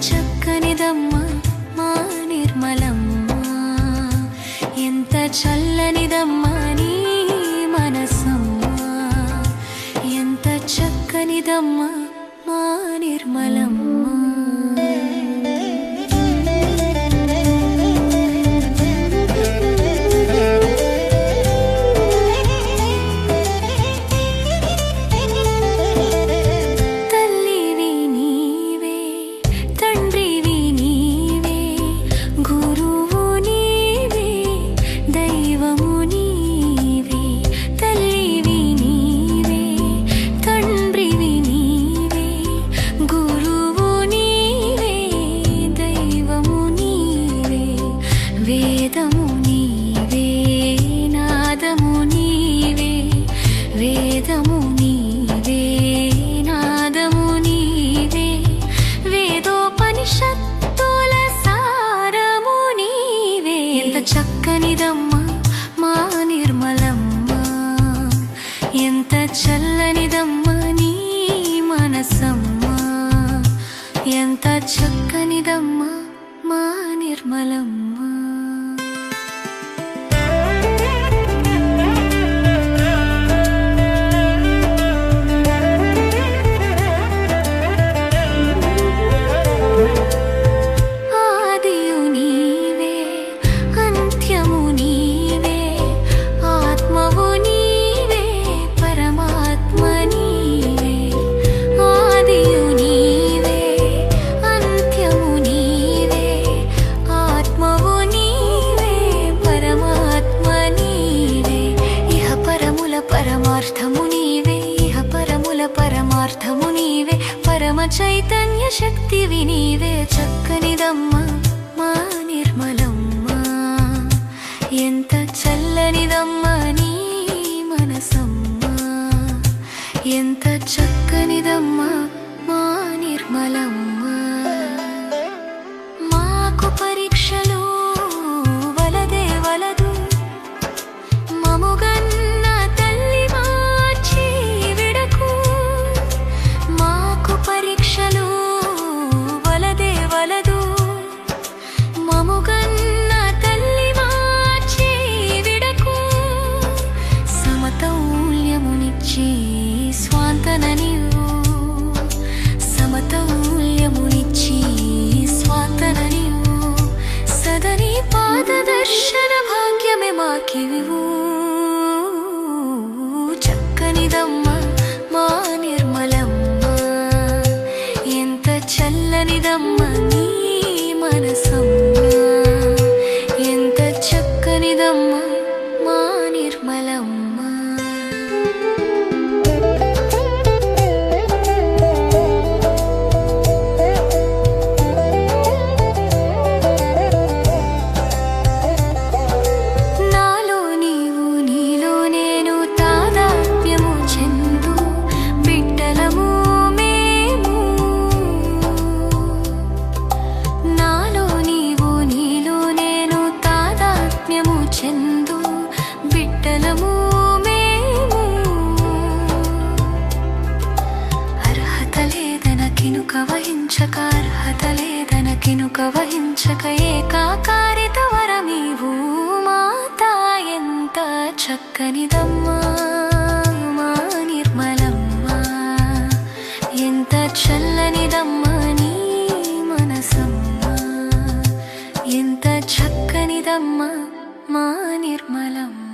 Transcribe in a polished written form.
చక్కనిదమ్మ మా నిర్మలమ్మ, ఎంత చల్లనిదమ్మ నీ మనసమ్మ, ఎంత చక్కనిదమ్మ మా నిర్మలమ్మ. వేదము నీవే, నాదము నీవే, వేదము నీవే, నాదము నీవే, వేదోపనిషత్తుల సారము నీవే. ఎంత చక్కనిదమ్మ మా నిర్మలమ్మ, ఎంత చల్లనిదమ్మ నీ మనసమ్మ, ఎంత చక్కనిదమ్మ మా నిర్మలమ్మ. పరమార్థము నీవే, ఇహ పరముల పరమార్థము నీవే, పరమ చైతన్య శక్తివి నీవే. చక్కనిదమ్మ మా నిర్మలమ్మ, ఎంత చల్లనిదమ్మ నీ మనసమ్మ, ఎంత చక్కనిదమ్మ మా నిర్మలమ్మ. మాకు పరీక్షలు వలదే వలదు, మముగన్ పరీక్షలు వలదే వలదు, మముగన్న తల్లి మార్చి విడకు, సమతౌల్యమునిచ్చి స్వాంతన నీవు, సమతౌల్యమునిచ్చి స్వాంతన నీవు, సదని పాదదర్శన భాగ్యమే మాకివు. చక్కనిదమ్మ మా నిర్మలమ్మ, చల్లనిదమ్మ నీ మనసమ్మ, ఎంత చక్కనిదమ్మ మా నిర్మలమ్మ. నాలో నీవు, నీలో నేను తాదాత్మ్యము చెందు బిడ్డలము. చెందు బిడ్డలము మేము, అర్హత లేదన కినుక వహించక, అర్హత లేదన కినుక వహించక, ఏకాకారిత వరమీవు మాతా. ఎంత చక్కనిదమ్మ మా నిర్మలమ్మ, ఎంత చల్లనిదమ్మ నీ మనసమ్మ, ఎంత చక్కనిదమ్మ మా నిర్మలమ్మ.